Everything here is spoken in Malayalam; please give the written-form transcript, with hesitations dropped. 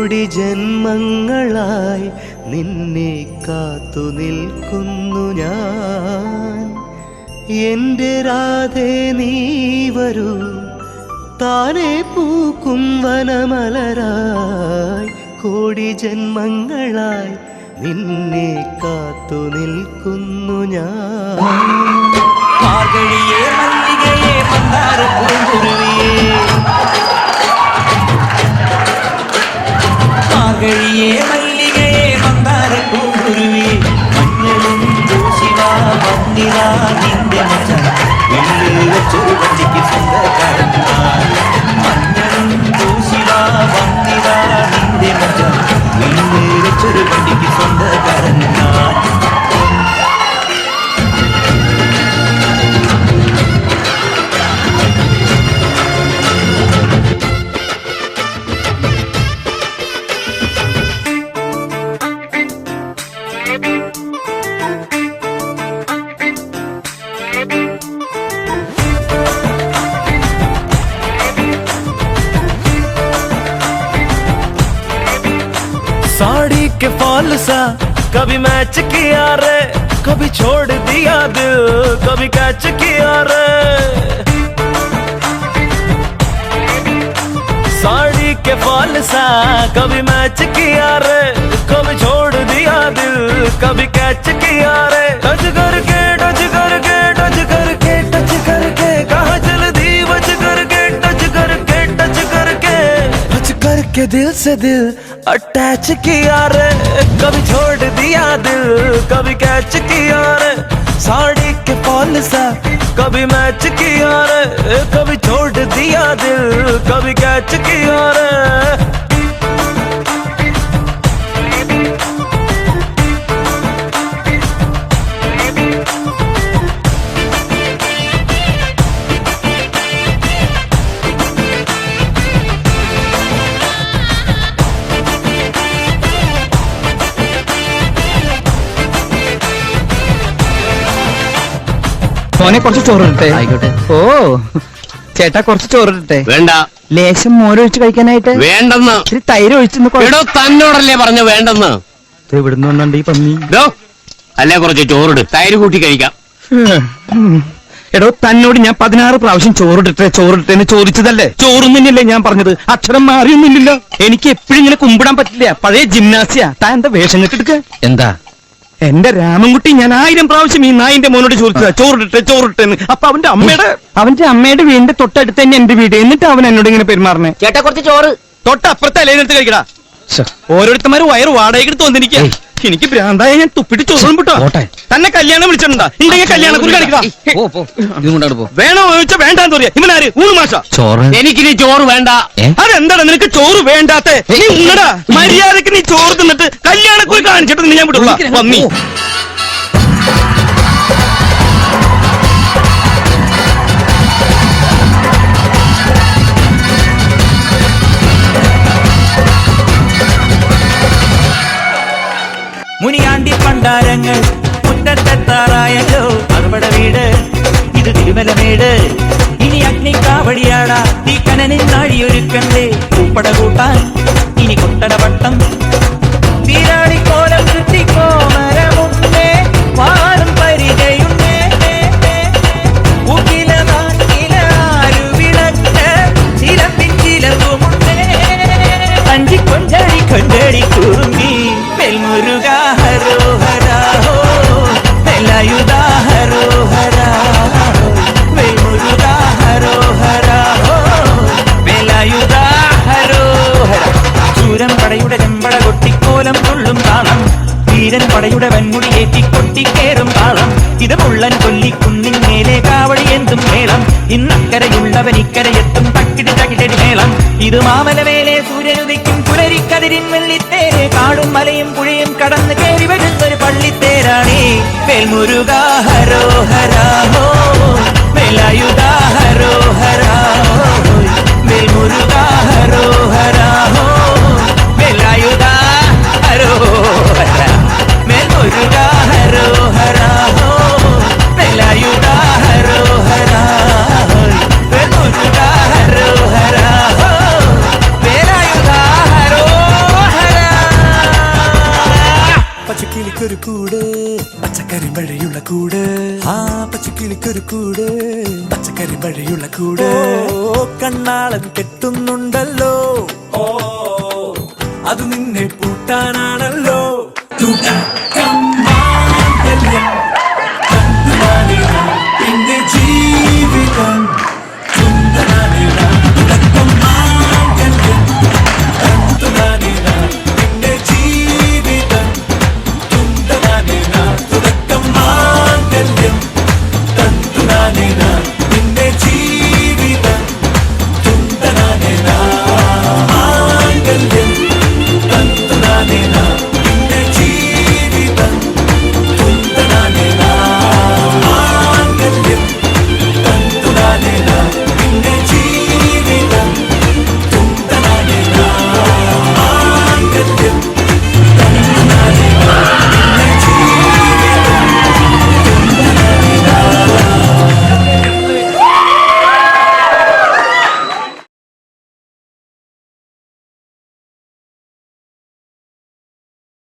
കോടി ജന്മങ്ങളായി നിന്നെ കാത്തു നിൽക്കുന്നു ഞാൻ. എൻ്റെ രാധേ നീ വരൂ, താനെ പൂക്കും വനമലരായി. കോടി ജന്മങ്ങളായി നിന്നെ കാത്തു നിൽക്കുന്നു ഞാൻ. മാർഗഴിയേ മല്ലികയെ മന്ദാര പൂങ്കുരുവിയേ, മാർഗഴിയേ മല്ലികയെ മന്ദാര പൂങ്കുരുവിയേ, മഞ്ഞളും ദൂഷിവാ വന്നിരാ നിന്റെ മച്ചൻ വെള്ളിൽ വെച്ചൊരു വണ്ടിക്ക് സ്വന്തക്കാരൻ. മഞ്ഞളും ദൂഷിവാ വന്നിരാ നിന്റെ മച്ചൻ വെള്ളിൽ വെച്ചൊരു വണ്ടിക്ക് സ്വന്തക്കാരൻ. साड़ी के फॉल सा कभी मैच किया रे, कभी छोड़ दिया दिल, कभी कैच किया रे. साड़ी के फॉल सा कभी मैच किया रे, कभी छोड़ दिया दिल, कभी कैच किया रे. टच करके टच करके टच करके टच करके कहाँ चल दी बच करके टच करके टच करके टच करके दिल से दिल अटैच किया रे. कभी छोड़ दिया दिल, कभी कैच किया रे. साड़ी के फॉल सा कभी मैच किया रे, कभी छोड़ दिया दिल, कभी कैच किया रे. മോനെ കുറച്ച് ചോറിട്ടെ. ആയിക്കോട്ടെ. ഓ ചേട്ടാ കുറച്ച് ചോറിട്ടെ. വേണ്ട. ലേശം മോരൊഴിച്ച് കഴിക്കാനായിട്ട്. വേണ്ടെന്ന്. ഇത്തിരി തൈര് ഒഴിച്ചെന്ന്. തന്നോടല്ലേ പറഞ്ഞു വേണ്ടെന്ന്. ഇവിടുന്ന് വന്നുണ്ട് ഈ പന്നി. അല്ലേ കുറച്ച് ചോറിട്, തൈര് കൂട്ടി കഴിക്കാം. എടോ തന്നോട് ഞാൻ 16 പ്രാവശ്യം ചോറിട്ടെ എന്ന് ചോദിച്ചതല്ലേ? ചോറൊന്നുമില്ലേ ഞാൻ പറഞ്ഞത്? അക്ഷരം മാറിയൊന്നുമില്ലല്ലോ. എനിക്ക് എപ്പോഴും ഇങ്ങനെ കുമ്പിടാൻ പറ്റില്ല. പഴയ ജിംനാസിയ. താൻ എന്താ വേഷം കെട്ടെടുക്ക? എന്താ എന്റെ രാമൻകുട്ടി ഞാൻ 1000 പ്രാവശ്യം ഈ നായിന്റെ മോനോട് ചോദിച്ചതാ ചോറിട്ടെന്ന്. അപ്പൊ അവന്റെ അമ്മയുടെ വീടിന്റെ തൊട്ടടുത്ത് തന്നെ എന്റെ വീട്. എന്നിട്ട് അവൻ എന്നോട് ഇങ്ങനെ പെരുമാറണേ. ചേട്ടാ കുറച്ച് ചോറ്. തൊട്ടപ്പുറത്തെ അലയിനെടുത്ത് കഴിക്കടാ. ഓരോരുത്തന്മാര് വയറ് വാടകയ്ക്ക് തോന്നിരിക്കുക. എനിക്ക് ഭ്രാന്തായ ഞാൻ തുപ്പിട്ട് ചോറും വിട്ടോ. തന്നെ കല്യാണം വിളിച്ചിട്ടുണ്ടാ? ഉണ്ടെങ്കിൽ കല്യാണം കുറി കാണിക്കടാ. വേണോ ചോദിച്ചാ വേണ്ടാന്ന് പറയാ. ഇവനാര്? ഊണ് മാഷ. എനിക്കിനി ചോറ് വേണ്ട. അതെന്താണ് നിനക്ക് ചോറ് വേണ്ടാത്ത? നീ ഉണ്ണടാ. മര്യാദക്ക് നീ ചോറ് തിന്നിട്ട് കല്യാണക്കുറി കാണിച്ചിട്ട് ഞാൻ വിട്ടുള്ള പന്നി. മുനിയാണ്ടി പണ്ടാരങ്ങൾ മുറ്റത്തെത്താറായല്ലോ. അവിടെ വീട് ഇത് തിരുമലമേട്. ഇനി അഗ്നിക്കാവടിയാടാ ഈ കനനിൽ നാഴിയൊരുക്കണ്ടേ. പൂപ്പട കൂട്ടാൻ ഇനി കൊട്ടട പട്ടം. വീരാളിക്കോലം ചുറ്റിക്കോ മരമുണ്ടേ, വാളും പരിചയുണ്ടേ. ചിലമ്പുമുണ്ടേ. അഞ്ചി കൊഞ്ചാടി കൊഞ്ചാടി കുറുമ്പി വെൽമുരുക ഹരോഹരാ വെലായുധ ഹരോഹരാ വെൽമുരുക ഹരോഹരാ വെലായുധ ഹരോഹര. ചൂരം പടയുടെ ചെമ്പട കൊട്ടിക്കോലം തുള്ളും താളം. വീരൻ പടയുടെ വൻമുടി ഏറ്റിക്കൊട്ടിക്കേറും താളം. ഇത് മുള്ളൻ കൊല്ലിക്കുന്നിൻ മേലെ കാവടി എന്തും മേളം. ഇന്നക്കരയുള്ളവൻ ഇക്കരയെത്തും തക്കിടി തകിടടി മേളം. ഇത് മാമലമേലെ സൂര്യനുദിക്കും പുലരിക്കതിരിൻ വെള്ളിത്തേരെ. കാടും മലയും പുഴയും കടന്ന് കയറി വരുന്നൊരു പള്ളിത്തേരാണേ. വെൽമുരുക ഹരോഹരാ വെലായുധ ഹരോഹരാ വെൽമുരുക ഹരോഹരാ വെലായുധ ഹരോഹര വെൽമുരുക ഹരോഹരാ വെലായുധ ഹരോഹരാ വെൽമുരുക ഹരോഹരാ വെലായുധ ഹരോഹര. പച്ചക്കിളിക്കൊരു കൂട് പച്ചക്കറി മഴയുള്ള കൂട് ആ പച്ചക്കിളിക്കൊരു കൂട് പച്ചക്കറി മഴയുള്ള കൂട് കണ്ണാളൻ കെട്ടുന്നുണ്ടല്ലോ ഓ അത് നിന്നെ പൂട്ടാനാണല്ലോ